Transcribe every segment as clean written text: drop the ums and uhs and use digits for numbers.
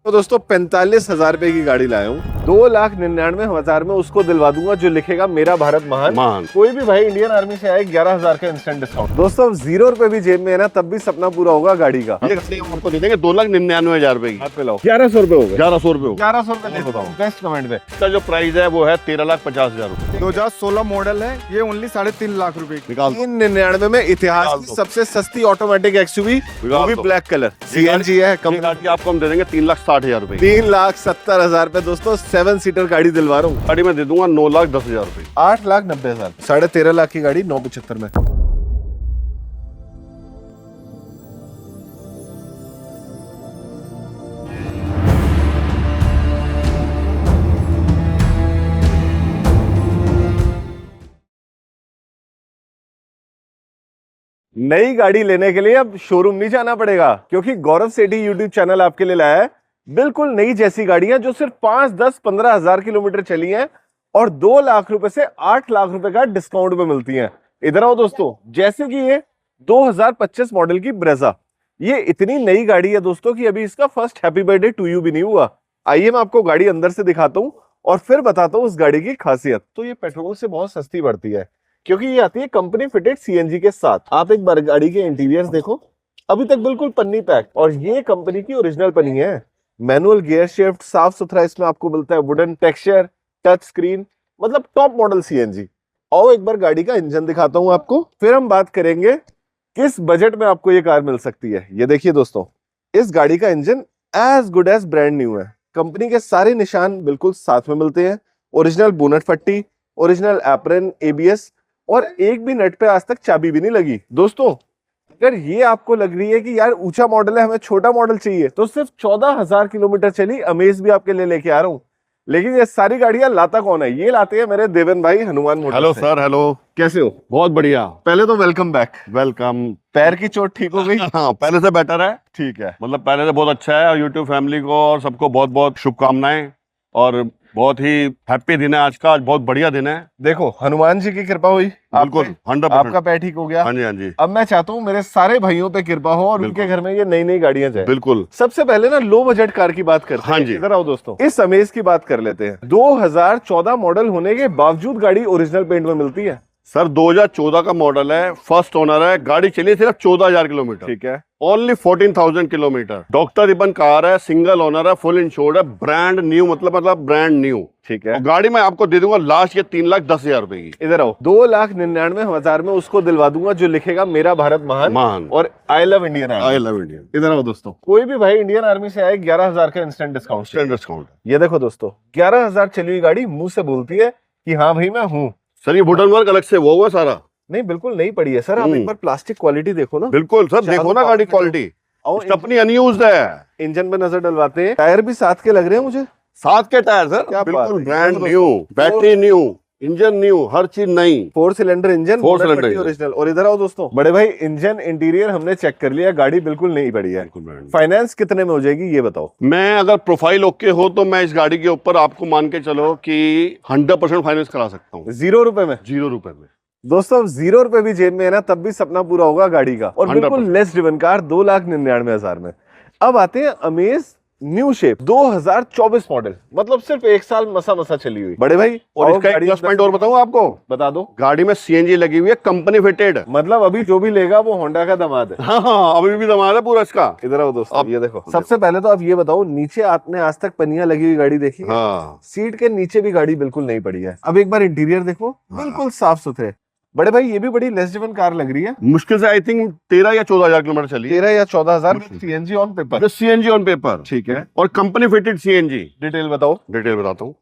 तो दोस्तों 45,000 रुपए की गाड़ी लाया हूँ, 2,99,000 में उसको दिलवा दूंगा जो लिखेगा मेरा भारत महान। कोई भी भाई इंडियन आर्मी से आए 11,000 का इंस्टेंट डिस्काउंट। दोस्तों 0 रुपए भी जेब में है ना तब भी सपना पूरा होगा गाड़ी का। आपको दे देंगे 2,99,000 रुपए की। हाथ पे लाओ 1100 रुपए हो गए। 1100 रुपए 1100 रुपए बताओ बेस्ट कमेंट पे। इसका जो प्राइस है वो है 13,50,000 रुपए। 2016 मॉडल है ये, ओनली 3.5 लाख रुपए की। 399 में इतिहास की सबसे सस्ती ऑटोमेटिक एक्सयूवी, वो भी ब्लैक कलर सीएनजी है। गाड़ी आपको हम दे देंगे 3,60,000 रुपए। 3,70,000 पे दोस्तों 7 सीटर गाड़ी दिलवा रहा हूँ। गाड़ी में दे दूंगा 9,10,000 रुपए। 8,90,000 13.5 लाख की गाड़ी 975 में। नई गाड़ी लेने के लिए अब शोरूम नहीं जाना पड़ेगा, क्योंकि गौरव सेठी यूट्यूब चैनल आपके लिए लाया है बिल्कुल नई जैसी गाड़ियां जो सिर्फ 5, 10, 15 हजार किलोमीटर चली हैं और 2 लाख रुपए से 8 लाख रुपए का डिस्काउंट पे मिलती हैं। इधर आओ दोस्तों, जैसे कि ये 2025 मॉडल की ब्रेजा, ये इतनी नई गाड़ी है दोस्तों कि अभी इसका first happy birthday to you भी नहीं हुआ। आइए मैं आपको गाड़ी अंदर से दिखाता हूँ और फिर बताता हूँ उस गाड़ी की खासियत। तो ये पेट्रोल से बहुत सस्ती पड़ती है क्योंकि ये आती है कंपनी फिटेड सीएनजी के साथ। आप एक बार गाड़ी के इंटीरियर्स देखो, अभी तक बिल्कुल पन्नी पैक, और ये कंपनी की ओरिजिनल पन्नी है। मैनुअल गियर शिफ्ट साफ सुथरा इसमें आपको मिलता है, वुडन टेक्सचर, टच स्क्रीन, मतलब टॉप मॉडल सीएनजी। और एक बार गाड़ी का इंजन दिखाता हूं आपको, फिर हम बात करेंगे किस बजट में आपको ये कार मिल सकती है। ये देखिए दोस्तों, इस गाड़ी का engine as good as brand new है। कंपनी के सारे निशान बिल्कुल साथ में मिलते हैं, ओरिजिनल बोनट पट्टी, ओरिजिनल एप्रन, एबीएस, और एक भी नट पे आज तक चाबी भी नहीं लगी। दोस्तों अगर ये आपको लग रही है कि यार ऊंचा मॉडल है, हमें छोटा मॉडल चाहिए, तो सिर्फ 14,000 किलोमीटर चली अमेज भी आपके लिए लेके आ रहा हूँ। लेकिन ये सारी गाड़ियां लाता कौन है? ये लाते हैं मेरे देवन भाई Hanuman Motors. Hello sir, hello, कैसे हो? बहुत बढ़िया। पहले तो वेलकम बैक। वेलकम। पैर की चोट ठीक हो गई? हाँ, पहले से बेटर है। ठीक है, मतलब पहले से बहुत अच्छा है। और यूट्यूब फैमिली को और सबको बहुत बहुत शुभकामनाएं और बहुत ही हैप्पी दिन है आज का। आज बहुत बढ़िया दिन है। देखो हनुमान जी की कृपा हुई, बिल्कुल 100%। आपका पैर ठीक हो गया। हाँ जी, हाँ जी। अब मैं चाहता हूँ मेरे सारे भाइयों पे कृपा हो और उनके घर में ये नई नई गाड़ियां जाए। बिल्कुल। सबसे पहले ना लो बजट कार की बात करते हैं। हाँ जी। इधर आओ दोस्तों, इस अमेज की बात कर लेते हैं। 2014 मॉडल होने के बावजूद गाड़ी ओरिजिनल पेंट में मिलती है। सर 2014 का मॉडल है, फर्स्ट ओनर है, गाड़ी चली सिर्फ 14,000 किलोमीटर। ठीक है, only 14,000 kilometre. Doctor ribbon car है, सिंगल ओनर है, फुल इंश्योर्ड है, ब्रांड न्यू, मतलब ब्रांड न्यू। ठीक है। और गाड़ी में आपको दे दूंगा लास्ट ये 3,10,000 रुपए की। इधर आओ, 2,99,000 में उसको दिलवा दूंगा जो लिखेगा मेरा भारत महान और I love Indian army. I love Indian. इधर आओ दोस्तों, कोई भी भाई इंडियन आर्मी से आए 11,000 का इंस्टेंट डिस्काउंट। ये देखो दोस्तों, 11,000 चली हुई गाड़ी मुंह से बोलती है कि हाँ भाई मैं हूँ। सर ये वुडन वर्क अलग से वो हुआ सारा? नहीं, बिल्कुल नहीं पड़ी है सर। आप एक बार प्लास्टिक क्वालिटी देखो ना। बिल्कुल सर, देखो ना गाड़ी क्वालिटी, अपनी अनयूज्ड है। इंजन पे नजर डलवाते हैं, टायर भी साथ के लग रहे हैं मुझे। सात के टायर सर, बिल्कुल brand new, battery new, engine new, हर चीज नई। 4 सिलेंडर इंजन, 4 सिलेंडर ओरिजिनल। और इधर आओ दोस्तों, बड़े भाई इंजन इंटीरियर हमने चेक कर लिया, गाड़ी बिल्कुल नहीं पड़ी है। फाइनेंस कितने में हो जाएगी ये बताओ? मैं अगर प्रोफाइल ओके हो तो मैं इस गाड़ी के ऊपर आपको मान के चलो कि 100% फाइनेंस करा सकता हूँ। 0 रुपए में? 0 रुपए में दोस्तों 0 रुपए भी जेब में है ना तब भी सपना पूरा होगा गाड़ी का। और बिल्कुल लेस ड्रिवन कार 2,99,000 में। अब आते हैं अमेज न्यू शेप 2024 मॉडल, मतलब सिर्फ 1 साल मसा चली हुई। बड़े भाई और इसका एक प्लस पॉइंट और बताऊं आपको? बता दो। गाड़ी में सीएनजी लगी हुई है, कंपनी फिटेड। मतलब अभी जो भी लेगा वो होंडा का दामाद है। हाँ, अभी भी दामाद है पूरा इसका। इधर आओ दोस्तों, ये देखो। सबसे पहले तो आप ये बताओ, नीचे आपने आज तक पनिया लगी हुई गाड़ी देखी? हाँ। सीट के नीचे भी गाड़ी बिल्कुल नहीं पड़ी है। अब एक बार इंटीरियर देखो, बिल्कुल साफ सुथरे। बड़े भाई ये भी बड़ी लेस ड्रिवन कार लग रही है। मुश्किल से आई थिंक 13 या 14,000 किलोमीटर चली है। 13 या 14,000 CNG on paper. CNG on paper, ठीक है। और कंपनी फिटेड सीएनजी। डिटेल बताओ। डिटेल बताता हूँ।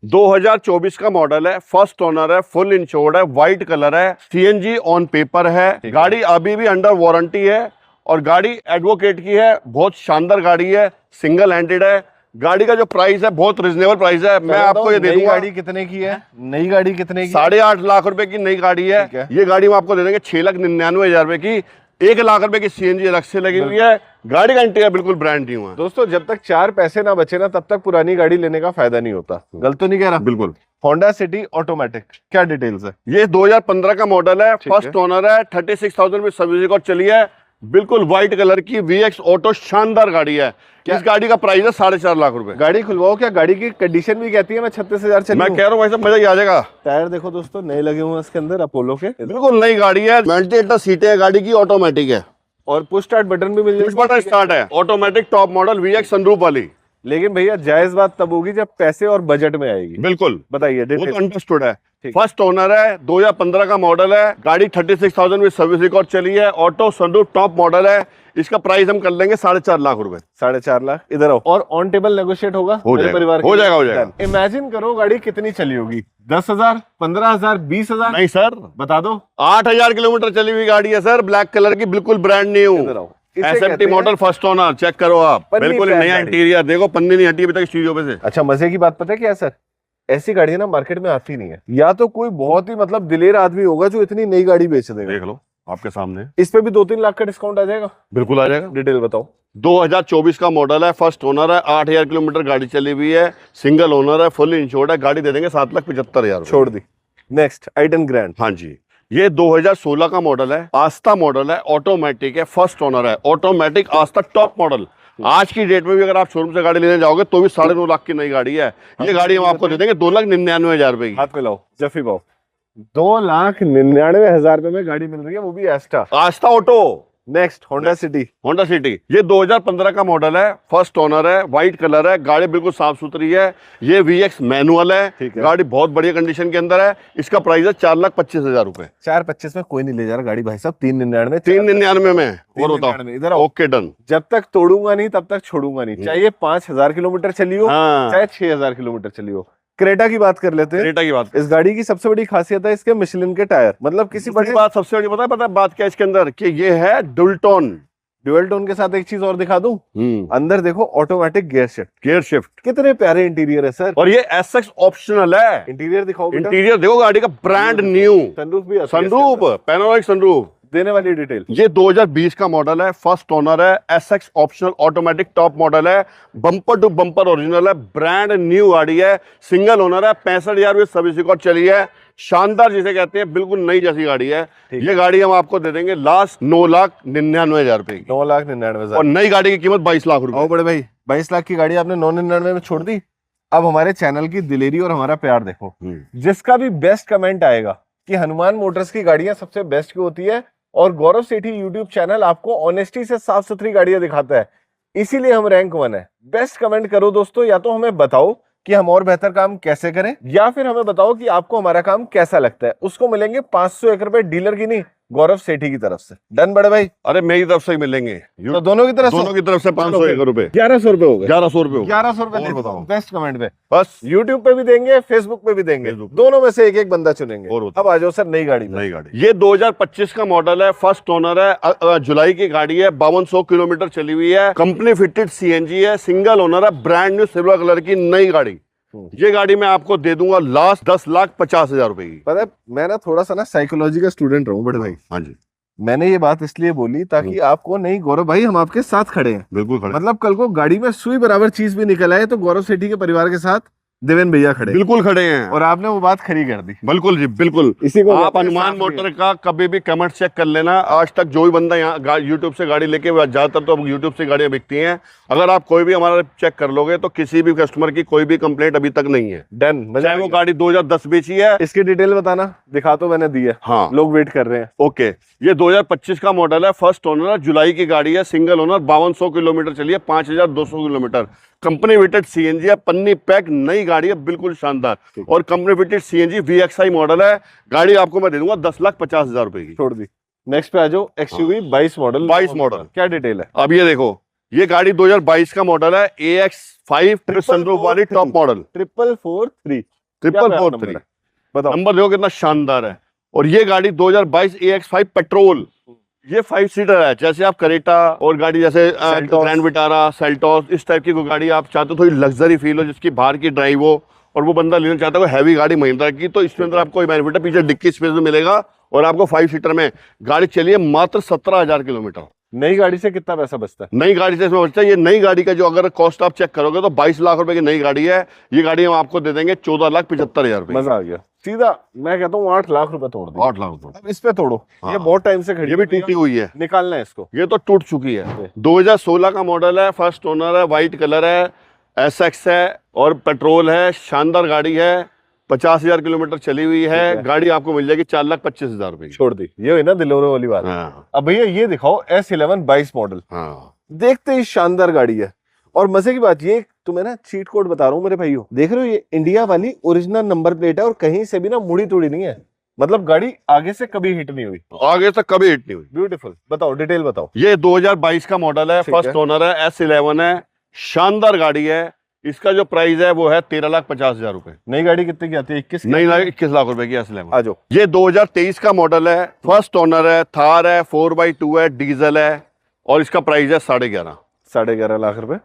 2024 का मॉडल है, फर्स्ट ओनर है, फुल इंश्योर्ड है, व्हाइट कलर है, सीएनजी ऑन पेपर है। गाड़ी अभी भी अंडर वारंटी है और गाड़ी एडवोकेट की है। बहुत शानदार गाड़ी है, सिंगल हैंडेड है। गाड़ी का जो प्राइस है बहुत रिजनेबल प्राइस है। मैं आपको ये दे दूंगा। गाड़ी कितने की है? नई गाड़ी कितने की? 8.5 लाख रुपए की नई गाड़ी है। ये गाड़ी हम आपको दे देंगे 6,99,000 रुपए की। 1 लाख रुपए की सीएनजी अलग से लगी हुई है। गाड़ी का इंटीरियर बिल्कुल ब्रांड न्यू है। दोस्तों जब तक 4 पैसे ना बचे ना तब तक पुरानी गाड़ी लेने का फायदा नहीं होता। गलत तो नहीं कह रहा? बिल्कुल। होंडा सिटी ऑटोमेटिक, क्या डिटेल्स है? ये 2015 का मॉडल है, फर्स्ट ओनर है, 36,000 में सर्विस रिकॉर्ड चली है। बिल्कुल व्हाइट कलर की VX ऑटो शानदार गाड़ी है। इस गाड़ी का प्राइस है 4.5 लाख रुपए। गाड़ी खुलवाओ, क्या गाड़ी की कंडीशन भी कहती है मैं 36,000 चली मैं हूं। कह रहा हूँ भाई साहब मजा ही आ जाएगा। टायर देखो दोस्तों नए लगे हुए हैं इसके अंदर अपोलो के, बिल्कुल नई गाड़ी है। 98 सीटें है गाड़ी की, ऑटोमेटिक है। और पुश स्टार्ट बटन भी मिल पुश बटन स्टार्ट है, automatic top model VX sunroof वाली। लेकिन भैया जायज बात तब होगी जब पैसे और बजट में आएगी। बिल्कुल बताइए वो तो डिटेल। अंडरस्टूड है। ठीक। फर्स्ट ओनर है, 2015 का मॉडल है। गाड़ी 36,000 में सर्विस रिकॉर्ड चली है। ऑटो सनरूफ टॉप मॉडल है। इसका प्राइस हम कर लेंगे 4.5 लाख रुपए। 4.5 लाख। इधर आओ। और ऑन टेबल नेगोशिएट होगा हो मेरे जाएगा, परिवार हो जाएगा, हो जाएगा। इमेजिन करो गाड़ी कितनी चली होगी, 10,000, 15,000, 20,000? नहीं सर, बता दो। 8,000 किलोमीटर चली हुई गाड़ी है सर, ब्लैक कलर की, बिल्कुल ब्रांड न्यू। इधर आओ। इसे SMT कहते हैं- मॉडल फर्स्ट ओनर, चेक करो आप, पन्नी बिल्कुल पैक नया गाड़ी। इंटीरियर देखो, पन्नी नहीं हटी अभी तक स्टीरियो पे से। अच्छा मजे की बात पता है क्या है सर, ऐसी गाड़ी ना मार्केट में आती नहीं है। या तो कोई बहुत ही मतलब दिलेर आदमी होगा जो इतनी नई गाड़ी बेच देगा। देख लो आपके सामने, इस पे भी 2-3 लाख का डिस्काउंट आ जाएगा। बिल्कुल आ जाएगा। डिटेल बताओ। 2024 का मॉडल है, फर्स्ट ओनर है, 8,000 किलोमीटर गाड़ी चली हुई है, सिंगल ओनर है, फुल इंश्योर्ड है। गाड़ी दे देंगे 7,75,000 छोड़ दी। Next i10 grand. हाँ जी, ये 2016 का मॉडल है, आस्था मॉडल है, ऑटोमेटिक है, फर्स्ट ओनर है, ऑटोमेटिक आस्था टॉप मॉडल। आज की डेट में भी अगर आप शोरूम से गाड़ी लेने जाओगे तो भी 9.5 लाख की नई गाड़ी है। ये गाड़ी हम आपको दे देंगे 2,99,000 रुपए की। हाथ में लाओ जफी पाओ। 2,99,000 रुपए में गाड़ी मिल रही है, वो भी एस्टा। Aastha auto. Next Honda City. Honda City, ये 2015 का मॉडल है, फर्स्ट ओनर है, व्हाइट कलर है, गाड़ी बिल्कुल साफ सुथरी है। ये VX मैनुअल है, ठीक है। गाड़ी बहुत बढ़िया कंडीशन के अंदर है। इसका प्राइस है 4,25,000 रुपए। 4,25 में कोई नहीं ले जा रहा गाड़ी भाई साहब। 3,99, 3,99 में। और बताओ, 3,99 इधर आओ। Okay done. जब तक तोड़ूंगा नहीं तब तक छोड़ूंगा नहीं, चाहे 5,000 किलोमीटर चली हो, हाँ, चाहे 6,000 किलोमीटर चली हो। क्रेटा की बात कर लेते हैं। क्रेटा की बात। इस गाड़ी की सबसे बड़ी खासियत है इसके मिशेलिन के टायर। मतलब किसी बड़ी बड़े बात सबसे बड़ी पता है बात क्या है इसके अंदर, कि ये है डुलटोन। ड्यूअल टोन के साथ एक चीज और दिखा दूं, अंदर देखो automatic gear shift. Gear shift, कितने प्यारे इंटीरियर है सर। और ये SX ऑप्शनल है। इंटीरियर दिखाओ बेटा। इंटीरियर देखो गाड़ी का, ब्रांड न्यू सनरूफ भी आता है सनरूफ, पैनोरामिक सनरूफ। देने वाली डिटेल। ये 2020 का मॉडल है, फर्स्ट ओनर है, SX optional automatic top model है, बम्पर टू बम्पर ओरिजिनल है, ब्रांड न्यू गाड़ी है, सिंगल ओनर है, 65,000 सर्विस रिकॉर्ड चली है, शानदार जिसे कहते हैं, बिल्कुल नई जैसी गाड़ी है। ये गाड़ी हम आपको दे देंगे लास्ट 9,99,000 रुपए की। 9,99,000। और नई गाड़ी की कीमत 22 लाख रुपए। आओ बड़े भाई, 22 लाख की गाड़ी आपने 9,99 में छोड़ दी। अब हमारे चैनल की दिलेरी और हमारा प्यार देखो। जिसका भी बेस्ट कमेंट आएगा कि हनुमान मोटर्स की गाड़ियां सबसे बेस्ट क्यों होती है, और गौरव सेठी यूट्यूब चैनल आपको ऑनेस्टी से साफ सुथरी गाड़ियां दिखाता है, इसीलिए हम रैंक 1 है। बेस्ट कमेंट करो दोस्तों, या तो हमें बताओ कि हम और बेहतर काम कैसे करें, या फिर हमें बताओ कि आपको हमारा काम कैसा लगता है। उसको मिलेंगे 501 रुपए डीलर की नहीं, गौरव सेठी की तरफ से। डन बड़े भाई। अरे मेरी तरफ से ही मिलेंगे, तो दोनों की तरफ दोनों की तरफ से 501 रुपए। 1100 रुपए हो गए। 1100 रुपए 1100 रुपए और बताओ। बेस्ट कमेंट पे। बस यूट्यूब पे भी देंगे, फेसबुक पे भी देंगे, Facebook। दोनों में से एक एक बंदा चुनेंगे। और बताओ। अब आ जाओ सर नई गाड़ी में। नई गाड़ी, ये 2025 का मॉडल है, फर्स्ट ओनर है, जुलाई की गाड़ी है, 5200 किलोमीटर चली हुई है, कंपनी फिटेड CNG है, सिंगल ओनर है, ब्रांड न्यू सिल्वर कलर की नई गाड़ी। ये गाड़ी मैं आपको दे दूंगा लास्ट 10,50,000 रुपए की। पता है मैं ना थोड़ा सा ना साइकोलॉजी का स्टूडेंट रहूं बड़े भाई। हाँ जी, मैंने ये बात इसलिए बोली ताकि आपको, नहीं गौरव भाई हम आपके साथ खड़े हैं। बिल्कुल खड़े, मतलब कल को गाड़ी में सुई बराबर चीज भी निकल आए तो गौरव सेठी के परिवार के साथ देवेन भैया खड़े। बिल्कुल खड़े हैं। और आपने वो बात खरी कर दी। बिल्कुल जी, बिल्कुल। इसी को आप हनुमान मोटर का कभी भी कमेंट चेक कर लेना। आज तक जो भी बंदा यहाँ यूट्यूब से गाड़ी लेके, ज्यादातर तो अब यूट्यूब से गाड़ियां बिकती हैं, अगर आप कोई भी हमारा चेक कर लोगे तो किसी भी कस्टमर की कोई भी कंप्लेंट अभी तक नहीं है। डन। चाहे वो गाड़ी 2010 बेची है। इसकी डिटेल बताना, दिखा तो मैंने दी है। हाँ, लोग वेट कर रहे हैं। ओके, ये 2025 का मॉडल है, फर्स्ट ओनर है, जुलाई की गाड़ी है, सिंगल ओनर, 5200 किलोमीटर चली है, 5,200 किलोमीटर, कंपनी फिटेड CNG है, पन्नी पैक नई गाड़ी है, बिल्कुल शानदार। और company fitted CNG VXI model है। गाड़ी आपको मैं दे दूंगा 10,50,000 रुपए की। छोड़ दी। नेक्स्ट पे आ जाओ, XUV 22 मॉडल। 22 मॉडल, क्या डिटेल है? अब ये देखो, ये गाड़ी 2022 का मॉडल है, AX5 सनरूफ वाली टॉप मॉडल, 443। 443। बताओ। नंबर देखो कितना शानदार है। और ये गाड़ी 2022 AX5 पेट्रोल, ये 5 सीटर है। जैसे आप करेटा और गाड़ी जैसे ग्रैंड विटारा, सेल्टोस, इस टाइप की कोई गाड़ी आप चाहते हो, थोड़ी लग्जरी फील हो, जिसकी बाहर की ड्राइव हो, और वो बंदा लेना चाहता है हैवी गाड़ी महिंद्रा की, तो इसके अंदर आपको बेनिफिट है, पीछे डिक्की स्पेस में मिलेगा। और आपको 5 सीटर में गाड़ी चलिए मात्र 17,000 किलोमीटर। नई गाड़ी से कितना पैसा बचता है? नई गाड़ी से इसमें बचता है, ये नई गाड़ी का जो अगर कॉस्ट आप चेक करोगे तो 22 लाख रुपए की नई गाड़ी है। ये गाड़ी हम आपको दे देंगे 14,75,000 रुपए। मजा आ गया। सीधा मैं कहता हूँ 8 लाख रुपए तोड़ दिए। 8 लाख रुपए। अब इस पे तोड़ो, हाँ। ये बहुत टाइम से खड़ी ये भी हुई है, टूटी हुई है, निकालना है इसको। ये तो टूट चुकी है। 2016 का मॉडल है, फर्स्ट ओनर है, व्हाइट कलर है, एसएक्स है और पेट्रोल है, शानदार गाड़ी है, 50,000 किलोमीटर चली हुई है। गाड़ी आपको मिल जाएगी 4,25,000 रुपए की। छोड़ दी, ये हुई ना दिलोरो वाली बात। हाँ अब भैया ये दिखाओ S11 22 मॉडल, हाँ, देखते ही शानदार गाड़ी है। और मजे की बात ये, तुम्हें ना चीट कोड बता रहा हूँ मेरे भाइयों, देख रहे हो ये इंडिया वाली ओरिजिनल नंबर प्लेट है और कहीं से भी ना मुड़ी तुड़ी नहीं है, मतलब गाड़ी आगे से कभी हिट नहीं हुई। आगे तक कभी हिट नहीं हुई। ब्यूटीफुल, बताओ डिटेल बताओ। ये 2022 का मॉडल है, ठीक फर्स्ट है। ओनर है, S11 है, शानदार गाड़ी है। इसका जो प्राइस है वो है 13,50,000 रुपए। नई गाड़ी कितने की आती है? 21 नहीं, 21 लाख रुपए की S11। आ जाओ। ये 2023 का मॉडल है, फर्स्ट ओनर है, थार है, 4x2 है, डीजल है और इसका प्राइस है 11.5। 11.5 लाख रुपए।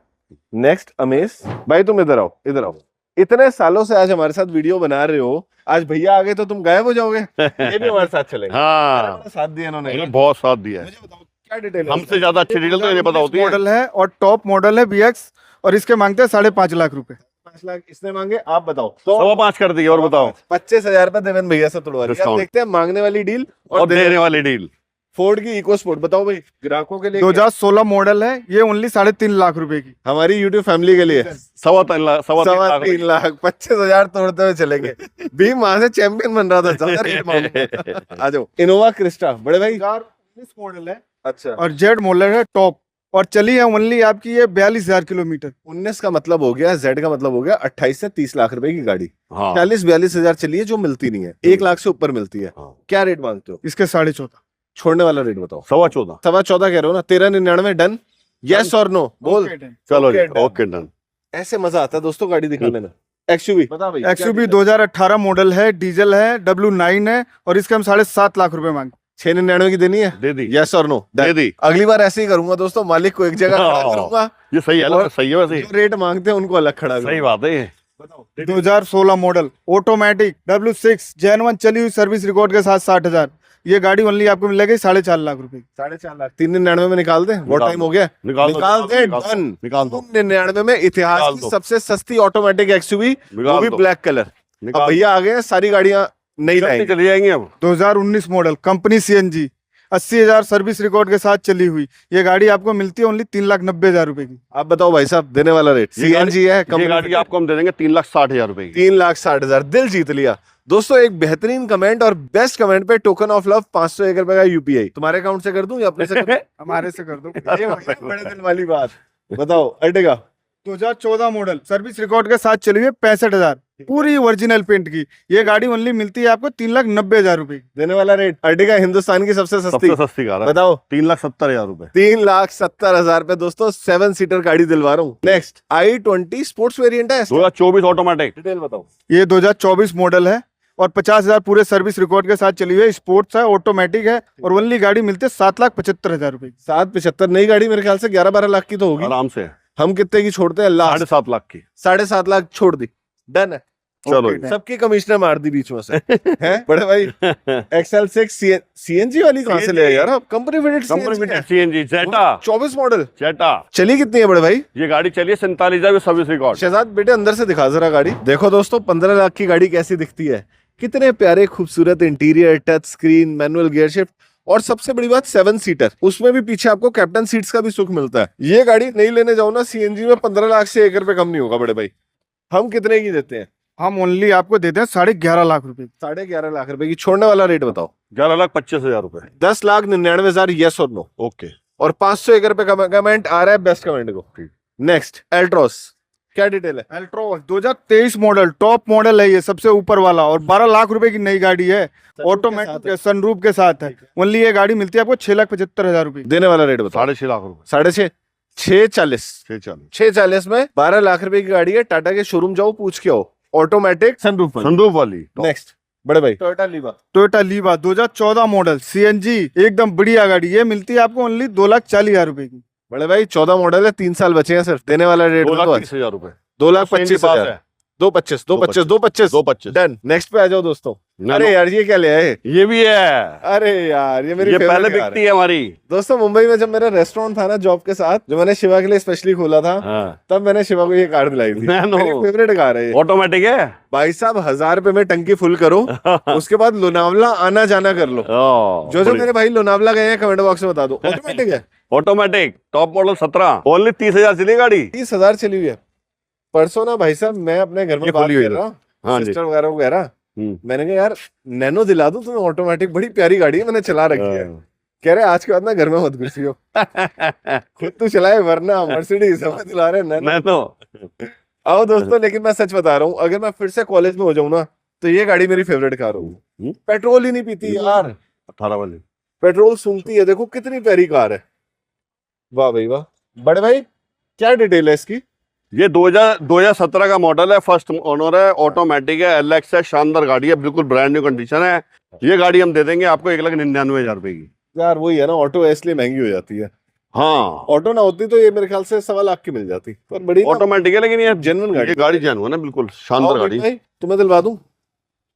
नेक्स्ट अमेज भाई, तुम इधर आओ, इधर आओ। इतने सालों से आज हमारे साथ वीडियो बना रहे हो, आज भैया आ गए तो तुम गायब हो जाओगे। ये भी हमारे साथ चलेंगे। हाँ, बड़ा साथ दिया इन्होंने। इन्होंने बहुत साथ दिया है। मुझे बताओ क्या डिटेल है? हमसे ज्यादा अच्छी डिटेल तो इन्हें पता होती है। मॉडल है और टॉप मॉडल है BX और इसके मांगते हैं 5.5 लाख रुपए। 5 लाख इसने मांगे, आप बताओ। तो 5.25 कर दिए और बताओ। 25,000 रुपए देवेंद्र भैया से तुड़वा दिया। अब डिस्काउंट। देखते हैं मांगने वाली डील और देने वाली डील। फोर्ड की इको स्पोर्ट बताओ भाई, ग्राहकों के लिए 2016 मॉडल है, ये ओनली 3.5 लाख रुपए की। हमारी यूट्यूब फैमिली के लिए 3.25 लाख। 3.25 लाख 25,000 तोड़ते हुए चलेंगे। भीम वहां से चैंपियन बन रहा था, ज्यादा रेट मांगो। आ जाओ। इनोवा क्रिस्टा बड़े भाई, 2019 मॉडल है अच्छा और जेड मॉडल है टॉप और चली है ओनली आपकी ये 42,000 किलोमीटर। 19 का मतलब हो गया, जेड का मतलब हो गया 28 से 30 लाख रुपए की गाड़ी। हाँ 40-42 हजार चली है, जो मिलती नहीं है, 1 लाख से ऊपर मिलती है। हाँ। क्या रेट मांगते हो? इसके 14.5। छोड़ने वाला रेट बताओ। 14.25। 14.25 कह रहे हो ना? 1399 डन, यस और नो बोल। चलो जी, Okay, done. Okay done. ऐसे मजा आता है दोस्तों गाड़ी दिखाने में। एक्सयूवी बता भाई। XUV 2018 मॉडल है, डीजल है, W9 है और इसके हम 7.5 लाख रुपए मांगे। 699 की देनी है? दे दी। यस और नो? दे दी। अगली बार ऐसे ही करूंगा दोस्तों, मालिक को एक जगह खड़ा हाँ। करूंगा, ये सही है, और सही है वैसे। जो रेट मांगते हैं उनको अलग खड़ा सही करूंगा। बात है ये। बताओ। 2016 मॉडल ऑटोमेटिक W6 Gen 1 चली हुई सर्विस रिकॉर्ड के साथ 60,000। ये गाड़ी ओनली आपको मिलेगी 4.5 लाख रुपए की। 4.5 लाख 399 में निकाल दे। बहुत टाइम हो गया, निकाल दो, निकाल दे। निकाल दो, डन। निकाल दो। 99 में इतिहास निकाल की दो। सबसे सस्ती ऑटोमेटिक एक्सयूवी, वो निकाल भी दो। Black colour. अब निकाल भैया आ गए हैं, सारी गाड़ियां नहीं चलती लाएंगे। चली जाएंगी अब। 2019 model company CNG 80,000 service record के साथ चली हुई। ये गाड़ी आपको मिलती है ओनली 3,90,000 रुपए की। आप बताओ भाई साहब, देने वाला रेट? ये गाड़ी- CNG है, ये कंपनी गाड़ी आपको हम दे देंगे 3,60,000 रुपए की। 3,60,000। दिल जीत लिया दोस्तों। एक बेहतरीन कमेंट और बेस्ट कमेंट पे टोकन ऑफ लव 501 रुपए का UPI तुम्हारे अकाउंट से कर दूं या अपने से कर दूं? हमारे से कर दो। ये हो गया बड़े दिल वाली बात। बताओ अर्टिगा 2014 मॉडल सर्विस रिकॉर्ड के साथ चली हुई है 65,000 पूरी ओरिजिनल पेंट की। ये गाड़ी ओनली मिलती है आपको 3,90,000 रुपए की। देने वाला रेट? अर्टिगा हिंदुस्तान की सबसे सस्ती। सबसे सस्ती कार है। बताओ। 3,70,000 रुपए। 3,70,000 पे दोस्तों 7 सीटर गाड़ी दिलवा रहा हूँ। नेक्स्ट i20 स्पोर्ट्स वेरिएंट है। 2024 ऑटोमेटिक। डिटेल बताओ। ये 2024 मॉडल है और 50,000 पूरे सर्विस रिकॉर्ड के साथ चली हुई है। स्पोर्ट्स है, ऑटोमेटिक है और ओनली गाड़ी मिलती है 7,75,000 रुपए की। 775 नई गाड़ी मेरे ख्याल से 11-12 लाख की तो होगी। आराम से हम कितने की छोड़ते हैं? लास्ट 7.5 लाख की। 7.5 लाख छोड़ दी। डन है। चलो Okay, जी। सबकी कमिश्नर मार दी बीच में से। हैं बड़े भाई? XL6 CNG वाली कहाँ से ले आए यार आप? कंपनी फिटेड कंपनी में CNG जेटा 24 मॉडल। जेटा। चली कितनी है बड़े भाई? ये गाड़ी चलिए 47,000 सर्विस रिकॉर्ड। शहजाद बेटे अंदर से दिखा जरा गाड़ी। देखो दोस्तों 15 लाख की गाड़ी कैसी दिखती है। कितने प्यारे खूबसूरत interior, touch screen, manual gear shift और सबसे बड़ी बात 7 सीटर, उसमें भी पीछे आपको कैप्टन सीट्स का भी सुख मिलता है। ये गाड़ी नहीं लेने जाओ ना CNG में 15 लाख से 1 रुपए कम नहीं होगा बड़े भाई। हम कितने की देते हैं? हम ओनली आपको देते हैं 11.5 लाख रुपए की। 11.5 लाख रुपए की। छोड़ने वाला रेट बताओ। 11,25,000 रुपए। 10,99,000 यस और नो। ओके। और 501 रुपए का कमेंट आ रहा है बेस्ट कमेंट को। नेक्स्ट एल्ट्रोस, क्या डिटेल है? एल्ट्रोस 2023 मॉडल टॉप मॉडल है, ये सबसे ऊपर वाला और 12 लाख रुपए की नई गाड़ी है। ऑटोमेटिक है, सनरूफ के साथ है। ओनली ये गाड़ी मिलती है आपको 6,75,000 रुपए की। देने वाला रेट बताओ। 6.5 लाख रुपए। 6.5 640 640 में 12 लाख रुपए की गाड़ी है। टाटा के शोरूम जाओ, पूछ के आओ। Automatic sunroof. संदूक वाली। नेक्स्ट बड़े भाई टोयोटा लीवा। टोयोटा लीवा 2014 मॉडल CNG एकदम बढ़िया गाड़ी, ये मिलती है आपको ओनली 2,40,000 रुपए की। बड़े भाई 14 मॉडल है, 3 साल बचे हैं सिर्फ। देने वाला रेट 2,30,000 रुपए। 2,25,000। 225 225 225 225 डन। नेक्स्ट पे आ जाओ दोस्तों। ना, अरे ना। यार ये क्या ले आए? ये भी है, अरे यार ये मेरी ये favorite पहले कार है। बिकती है हमारी। दोस्तों मुंबई में जब मेरा रेस्टोरेंट था ना जॉब के साथ, जो मैंने शिवा के लिए स्पेशली खोला था, हाँ, तब मैंने शिवा को ये कार दिलाई थी। नैनो। मेरी फेवरेट कार है ये। ऑटोमेटिक है। भाई साहब 1000 रुपए में टंकी फुल करो, उसके बाद लोनावला आना जाना कर लो। जो बढ़िया। मेरे भाई लोनावला गए हैं कमेंट बॉक्स में बता दो। ऑटोमेटिक है, ऑटोमेटिक टॉप मॉडल 17, ओनली 30,000 चली गाड़ी। 30,000 चली हुई है। परसों ना भाई साहब मैं अपने घर में ये बात खुली हुई कर है। रहा हूँ, हाँ जी। सिस्टर वगैरह वगैरह, हम्म। मैंने कहा यार नैनो दिला दूं तुम्हें ऑटोमेटिक, बड़ी प्यारी गाड़ी है, मैंने चला रखी है। हाँ। कह रहे आज के बाद ना घर में मत घुसी हो, खुद तू चलाए वरना मर्सिडीज समझ दिला रहे हैं नैनो। आओ दोस्तों, लेकिन मैं सच बता रहा हूँ, अगर मैं फिर से कॉलेज में हो जाऊं ना तो ये गाड़ी मेरी फेवरेट कार होगी। पेट्रोल ही नहीं पीती यार, 18 वाली। पेट्रोल सूंघती है। देखो कितनी प्यारी कार है, वाह भाई वाह। बड़े भाई क्या डिटेल है इसकी? ये 2017 का मॉडल है, फर्स्ट ओनर है, ऑटोमेटिक है, एलएक्स है, शानदार गाड़ी है, बिल्कुल ब्रांड न्यू कंडीशन है। ये गाड़ी हम दे देंगे आपको 1,99,000 रुपए की। यार वही है ना, ऑटो है इसलिए महंगी हो जाती है। हाँ, ऑटो ना होती तो ये मेरे ख्याल से 1.25 की मिल जाती, पर बड़ी ऑटोमेटिक है, लेकिन ये जेन्युइन गाड़ी। ये गाड़ी जेन्युइन है, बिल्कुल शानदार गाड़ी। भाई तुम्हें दिलवा दूं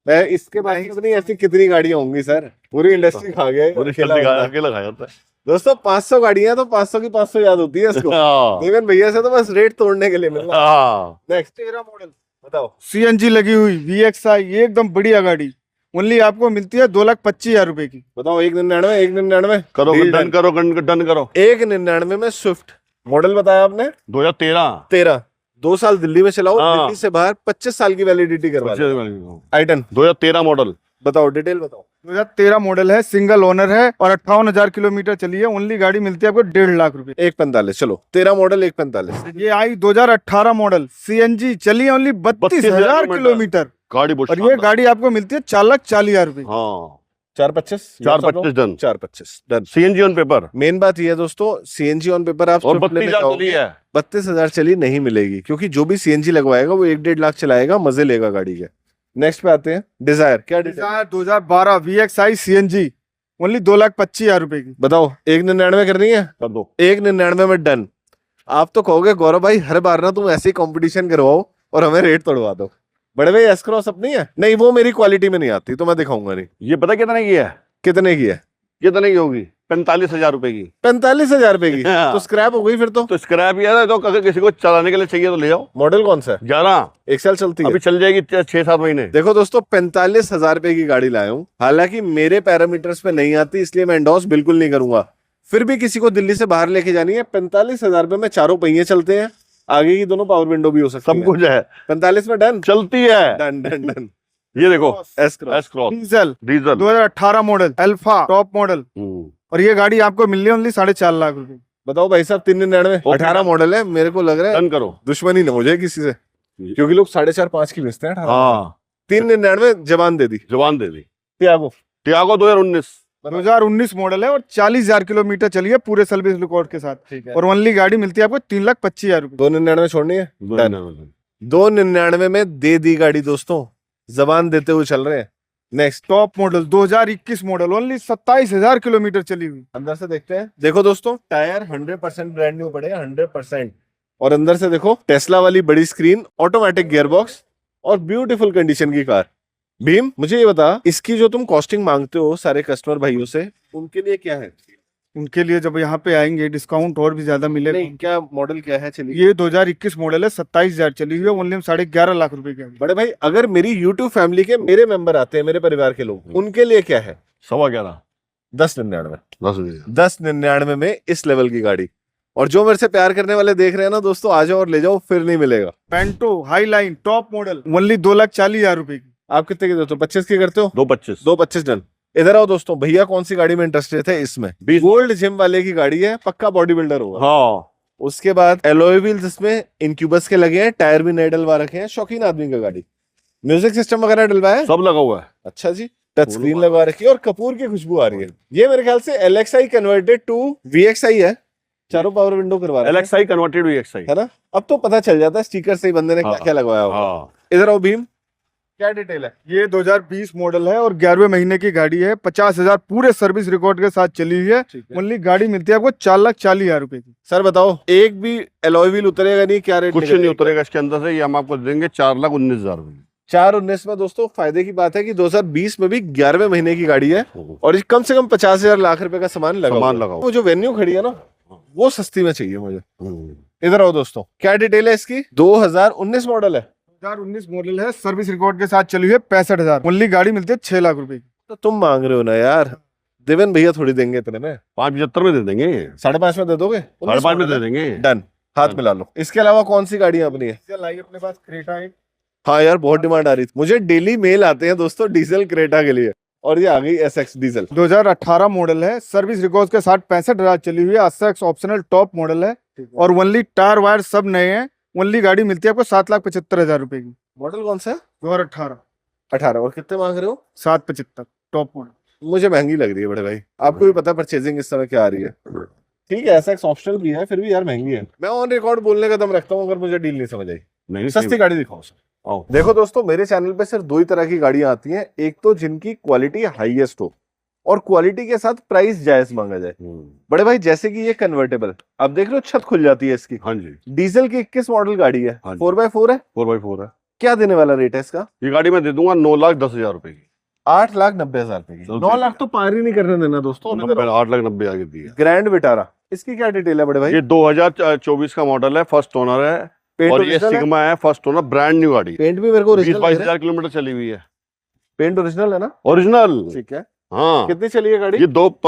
मैं, इसके बाद इतनी ऐसी कितनी गाड़ियां होंगी सर, पूरी इंडस्ट्री खा गया पूरी अकेला जल्दी बंदा। अकेला खा जाता है। दोस्तों 500 गाड़ियां तो 500 की 500 याद होती है इसको। हाँ, देवेन भैया से तो बस रेट तोड़ने के लिए मिल रहा। हाँ। नेक्स्ट 13 मॉडल बताओ। CNG लगी हुई VXI, ये एकदम बढ़िया गाड़ी, ओनली आपको मिलती है 2,25,000 रुपए की। बताओ 199 199 करो Deal डन करो डन करो। 199 में स्विफ्ट मॉडल बताया आपने 2013। 13, 2 साल दिल्ली में चलाओ, हाँ। दिल्ली से बाहर 25 साल की वैलिडिटी करवा लो। आई10 2013 मॉडल। बताओ, डिटेल बताओ। 2013 मॉडल है, सिंगल ओनर है और 58,000 किलोमीटर चली है। ओनली गाड़ी मिलती है आपको 1.5 लाख रुपए। 145 चलो, 13 मॉडल 145। ये आई 2018 मॉडल CNG, चली है ओनली 32,000 किलोमीटर गाड़ी बहुत और ये गाड़ी आपको मिलती है 4,40,000 रुपए। हाँ, 425 425 done. 425 done. CNG on paper. Main बात ये है दोस्तों, सीएनजी ऑन पेपर आप और Swift लेने 32,000 जाओगे, चली है। 32,000 चली नहीं मिलेगी, क्योंकि जो भी सीएनजी लगवाएगा वो 1-1.5 लाख चलाएगा, मजे लेगा गाड़ी के। नेक्स्ट पे आते हैं डिजायर। क्या डिजायर? 2012 VXI CNG, ओनली 2,25,000 रुपए की। बताओ 199 करनी है? कर दो। 199 में डन। आप तो कहोगे गौरव भाई हर बार ना तुम ऐसे ही कंपटीशन करवाओ और हमें रेट तोड़वा दो। बड़े भाई एस क्रॉस अपनी है? नहीं वो मेरी क्वालिटी में नहीं आती तो मैं दिखाऊंगा नहीं। ये पता कितने की है? कितने की है? कितने की होगी? 45,000 रुपए की। 45,000 रुपए की? हाँ। तो स्क्रैप हो गई फिर तो। स्क्रैप ही है, तो अगर किसी को चलाने के लिए चाहिए तो ले जाओ। मॉडल कौन सा है? 11 एक्सेल चलती है? अभी चल जाएगी 6-7 महीने। देखो दोस्तों 45,000 रुपए की गाड़ी लाया हूँ, हालांकि मेरे पैरामीटर्स पे नहीं आती इसलिए मैं एंडोर्स बिल्कुल नहीं करूंगा। फिर भी किसी को दिल्ली से बाहर लेके जानी है, 45,000 रुपए में चारों पहिए चलते हैं, आगे की दोनों पावर विंडो भी हो सकती सब कुछ है, 45 में डन। चलती है। Done done done. ये देखो S cross S cross diesel diesel 2018 model alpha top model और ये गाड़ी आपको मिल रही है ओनली 4.5 लाख रुपए। बताओ भाई साहब 399 18 मॉडल है। मेरे को लग रहा है डन करो। दुश्मनी ना हो जाए किसी से, क्योंकि लोग 4.5-5 की बेचते हैं 18। हाँ, 399 जबान दे दी। जवान दे दी। त्यागो टियागो 2019 2019 मॉडल है और 40,000 किलोमीटर चली है पूरे सर्विस रिकॉर्ड के साथ। ठीक है। और ओनली गाड़ी मिलती है आपको 3,25,000 रुपए। 299 छोड़नी है? 299 में दे दी गाड़ी दोस्तों, जबान देते हुए चल रहे हैं। Next top model 2021 model, only 27,000 kilometre चली हुई। अंदर से देखते हैं। देखो दोस्तों टायर 100% ब्रांड न्यू पड़े, 100%। और अंदर से देखो टेस्ला वाली बड़ी स्क्रीन, ऑटोमेटिक गियरबॉक्स और ब्यूटीफुल कंडीशन की कार। भीम मुझे ये बता, इसकी जो तुम कॉस्टिंग मांगते हो सारे कस्टमर भाइयों से, उनके लिए क्या है? उनके लिए जब यहाँ पे आएंगे डिस्काउंट और भी ज्यादा मिलेगा। नहीं क्या मॉडल क्या है? चलिए ये 2021 मॉडल है, 27,000 चली हुई है, ओनली हम 11.5 लाख रुपए की। बड़े भाई अगर मेरी YouTube फैमिली के मेरे मेंबर आते हैं, मेरे परिवार के लोग, उनके लिए क्या है? 11.25 1099 1099 में इस लेवल की गाड़ी। और जो मेरे से प्यार करने वाले देख रहे हैं ना दोस्तों, आ जाओ और ले जाओ, फिर नहीं मिलेगा। पेंटो high line top model, only 2,40,000 रुपए की। आप कितने की देते हो? 25 की करते हो? 225 225 डन। इधर आओ दोस्तों, भैया कौन सी गाड़ी में इंटरेस्टेड थे? इसमें 20 गोल्ड जिम वाले की गाड़ी है, पक्का बॉडी बिल्डर होगा। हाँ, उसके बाद एलॉय व्हील्स इसमें इनक्यूबस के लगे हैं, टायर भी नए डलवा रखे हैं, शौकीन आदमी का गाड़ी। म्यूजिक सिस्टम वगैरह डलवाया है? सब लगा हुआ है। अच्छा जी, टच स्क्रीन लगवा रखी है और कपूर की खुशबू आ रही है। ये मेरे ख्याल से LXI कन्वर्टेड टू VXI है, चारों पावर विंडो करवा रहे हैं, LXI कन्वर्टेड VXI है ना? अब तो पता चल जाता है स्टिकर से ही बंदे ने क्या क्या लगवाया होगा। हाँ, इधर आओ भीम, क्या डिटेल है? ये 2020 मॉडल है और 11वें महीने की गाड़ी है। 50,000 पूरे सर्विस रिकॉर्ड के साथ चली हुई है। ओनली गाड़ी मिलती है आपको 4,40,000 रुपए की। सर बताओ, एक भी एलॉय व्हील उतरेगा नहीं? क्या रेट? कुछ नहीं उतरेगा इसके अंदर से, ये हम आपको देंगे 4,19,000 रुपए। 4,19 में दोस्तों फायदे की बात है कि 2020 में भी 11वें महीने की गाड़ी है और ये कम से कम 50,000 लाख रुपए का सामान लगा हुआ है। वो जो वेन्यू खड़ी है ना, वो सस्ती में चाहिए मुझे। इधर आओ दोस्तों, क्या डिटेल है इसकी? 2019 मॉडल है। 2019 मॉडल है, सर्विस रिकॉर्ड के साथ चली हुई है। 65,000। ओनली गाड़ी मिलती है 6 लाख रुपए की। तो तुम मांग रहे हो ना यार, देवेन भैया थोड़ी देंगे इतने में? 5,75 में दे देंगे। 5.5 में दे दोगे? 5.5 में दे देंगे। डन, हाथ मिला लो। इसके अलावा कौन सी गाड़ियां अपनी है? अपने पास क्रेटा है। हाँ यार, बहुत डिमांड आ रही थी मुझे, डेली मेल आते हैं दोस्तों डीजल क्रेटा के लिए, और ये आ गई एसएक्स डीजल। 2018 मॉडल है, सर्विस रिकॉर्ड के साथ 65,000 चली हुई है। एसएक्स ऑप्शनल टॉप मॉडल है और ओनली टायर वायर सब नए हैं। ओनली गाड़ी मिलती है आपको 7,75,000 रुपए की। मॉडल कौन सा है? 2018। और कितने मांग रहे हो? 7,75 टॉप मॉडल। मुझे महंगी लग रही है बड़े भाई, आपको भी पता है परचेजिंग इस समय क्या आ रही है। ठीक है, एसएक्स ऑप्शनल भी है, फिर भी यार महंगी है। मैं ऑन रिकॉर्ड बोलने का दम रखता हूँ अगर मुझे डील नहीं समझ आई। नहीं, सस्ती गाड़ी दिखाओ सर। देखो दोस्तों, मेरे चैनल पे सिर्फ 2 ही तरह की गाड़ियां आती हैं। एक तो जिनकी क्वालिटी हाईएस्ट हो और क्वालिटी के साथ प्राइस जायज मांगा जाए। बड़े भाई जैसे कि ये कन्वर्टेबल, अब देख रहे हो छत खुल जाती है इसकी। हाँ जी। डीजल की 21 मॉडल गाड़ी है, हाँ जी। 4x4 है। 4x4 है। क्या देने वाला रेट है इसका? ये गाड़ी मैं दे दूंगा 9,10,000 रुपए की। 8,90,000 रुपए की। 9 लाख तो पार ही नहीं करने देना दोस्तों। 8,90,000 आगे दी है। ग्रैंड विटारा, इसकी क्या डिटेल है बड़े भाई? ये 2024 का मॉडल है, फर्स्ट ओनर है पेंट और ये ओरिजिनल है? सिग्मा है, फर्स्ट ओनर, ब्रांड न्यू गाड़ी। पेंट भी मेरे को ओरिजिनल 20-22,000 किलोमीटर चली हुई है। पेंट ओरिजिनल है ना? ओरिजिनल। ठीक है। हाँ। कितनी चली है गाड़ी? ये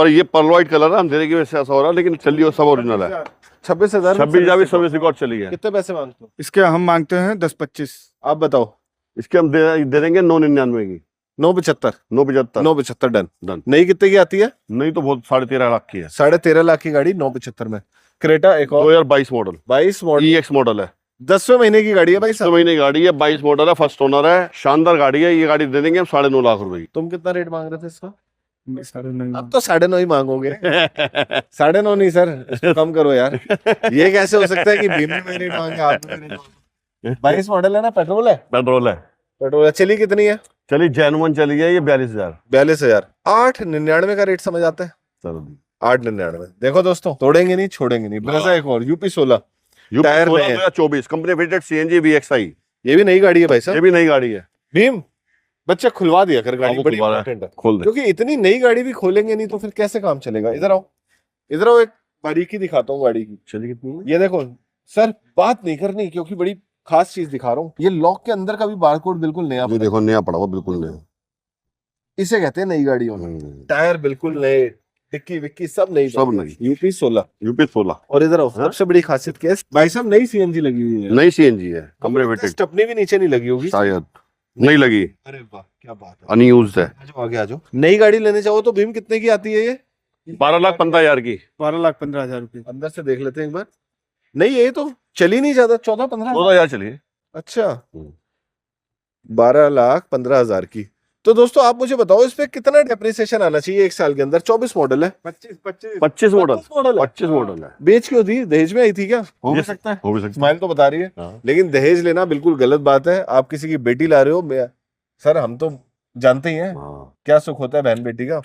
ये पर्ल व्हाइट कलर है, अंधेरे की वजह से ऐसा हो रहा है, लेकिन चली हो सब ओरिजिनल है। 26,000। 26,000 सर्विस रिकॉर्ड चली है। कितने पैसे मांगते हो? इसके हम मांगते हैं 10-25। आप बताओ। इसके हम दे देंगे 9,99 की। 9,75। 9,75। 9,75 डन। डन। नई कितने की आती है? नहीं तो बहुत 13.5 लाख की है। 13.5 लाख की गाड़ी 9,75 में। क्रेटा एक और 2022 मॉडल, 22 मॉडल, EX मॉडल है। 10वें महीने की गाड़ी है भाई 10 साहब। महीने की गाड़ी है, 22 मॉडल है, फर्स्ट ओनर है, शानदार गाड़ी है। ये गाड़ी दे देंगे हम 9.5 लाख रुपए की। तुम कितना रेट मांग रहे थे इसका? 9.5। अब तो 9.5 ही मांगोगे। 9.5 नहीं सर, कम करो यार। ये कैसे हो सकता है कि भीम ने रेट मांगे, आपने रेट मांगे? 22 मॉडल है ना, पेट्रोल है? पेट्रोल है। पेट्रोल है। चली कितनी है? चली जेनुइन चली है ये 42,000। 42,000। 8,99 का रेट समझ आता है? 8,99। देखो दोस्तों, तोड़ेंगे नहीं छोड़ेंगे नहीं। ब्रेजा एक और यूपी 16 टायर में है। 2024 कंपनी फिटेड CNG VXI। ये भी नई गाड़ी है भाई साहब। ये भी नई गाड़ी है। भीम बच्चा खुलवा दिया कर गाड़ी, वो बड़ी खुलवा रहा है। इंपॉर्टेंट है। खोल दे। क्योंकि इतनी नई गाड़ी भी खोलेंगे नहीं तो फिर कैसे काम चलेगा। इधर आओ, इधर आओ, एक बारीकी दिखाता हूँ गाड़ी की। चली कितनी है? ये देखो सर, बात नहीं करनी क्योंकि बड़ी खास चीज दिखा रहा हूँ। ये लॉक के अंदर का भी बारकोड बिल्कुल नया। ये देखो नया पड़ा हुआ, बिल्कुल नया। इसे कहते हैं नई गाड़ी होना। टायर बिल्कुल नए, टिक्की विक्की सब नई, सब नई। यूपी 16। यूपी 16। और इधर आओ, सबसे बड़ी खासियत क्या है भाई साहब? नई CNG लगी हुई है। नई CNG है, कंपनी फिटेड। स्टपनी भी नीचे नहीं लगी होगी शायद नहीं लगी, अरे वाह क्या बात है। अनयूज्ड है। आगे आ जाओ। नई गाड़ी लेने चाहो तो भीम कितने की आती है? ये 12,15,000 की। 12,15,000 रुपए। अंदर से देख लेते हैं एक बार। नहीं ये तो चली नहीं ज्यादा, 14-15। 14,000 चली। अच्छा, 12,15,000 की। तो दोस्तों आप मुझे बताओ इस पे कितना डेप्रिसिएशन आना चाहिए 1 साल के अंदर? 24 मॉडल है। 25 मॉडल। 25 मॉडल है। बेच क्यों दी? दहेज में आई थी क्या? हो भी सकता है, हो भी सकता स्माइल तो बता रही है। है। लेकिन दहेज लेना बिल्कुल गलत बात है। आप किसी की बेटी ला रहे हो, सर हम तो जानते ही हैं क्या सुख होता है बहन बेटी का।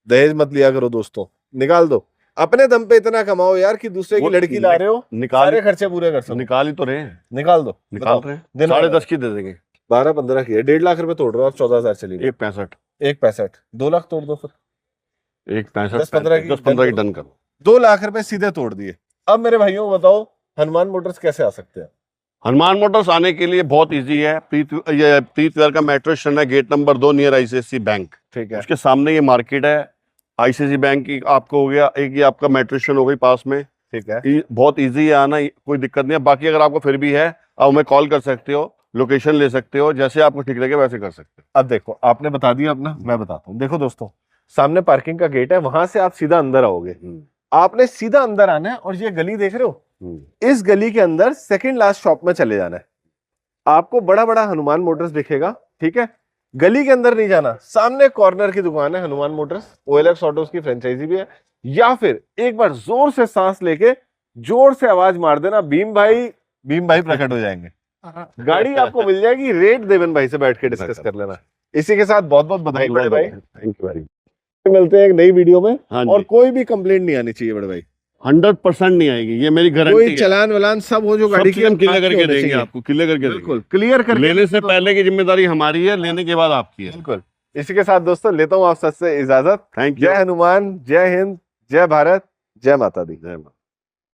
दहेज मत लिया करो दोस्तों, निकाल दो। अपने दम पे इतना कमाओ यार कि दूसरे की लड़की ला रहे हो, सारे खर्चे पूरे कर सको। निकाल ही तो रहे हैं। निकाल दो, निकाल रहे हैं। 10.5 की दे देंगे। 12-15 की है, 1.5 लाख रुपए तोड़ रहे हो आप, 14,000 चली। 1.65। 1.65, 2 लाख तोड़ दो फिर। 1.65 10-15 की डन कर। 2 लाख रुपए सीधे तोड़ दिए। अब मेरे भाइयों बताओ, हनुमान मोटर्स कैसे आ सकते हैं? हनुमान मोटर्स आने के लिए बहुत इजी है। प्रीत वियर का मेट्रो स्टेशन है, gate number 2 near ICICI bank. ठीक है। उसके सामने ये मार्केट है। ICICI बैंक की आपको हो गया, एक ये आपका मेट्रो स्टेशन हो गई पास में। ठीक है, बहुत इजी है आना, कोई दिक्कत नहीं है। बाकी अगर आपको फिर भी है, आप हमें कॉल कर सकते हो, लोकेशन ले सकते हो, जैसे आपको ठीक लगे वैसे कर सकते हो। अब देखो आपने बता दिया अपना, मैं बताता हूँ। देखो दोस्तों, सामने पार्किंग का गेट है, वहां से आप सीधा अंदर आओगे। आपने सीधा अंदर आना है और ये गली देख रहे हो, इस गली के अंदर सेकंड लास्ट शॉप में चले जाना है। आपको बड़ा बड़ा हनुमान मोटर्स दिखेगा। ठीक है, गली के अंदर नहीं जाना, सामने कॉर्नर की दुकान है हनुमान मोटर्स, OLX ऑटोस की फ्रेंचाइजी भी है। या फिर एक बार जोर से सांस लेके जोर से आवाज मार देना, भीम भाई प्रकट हो जाएंगे। गाड़ी आपको मिल जाएगी, रेट देवन भाई से बैठ के डिस्कस कर लेना। इसी के साथ बहुत बहुत बधाई बड़े भाई, थैंक यू वेरी मिलते हैं एक नई वीडियो में। हाँ और जी, कोई भी कंप्लेंट नहीं आनी चाहिए बड़े भाई, 100% नहीं आएगी, ये मेरी गारंटी कोई है। चलान वलान सब हो जो सब गाड़ी चीज़ हम क्लियर करके होने देंगे चाहिए। आपको, क्लियर करके देंगे। बिल्कुल क्लियर करके, लेने से पहले की जिम्मेदारी हमारी है, लेने के बाद आपकी है। बिल्कुल। इसी के साथ दोस्तों लेता हूँ आप सबसे इजाजत। Thank you. जय हनुमान, जय हिंद, जय भारत, जय माता दी। जय माता।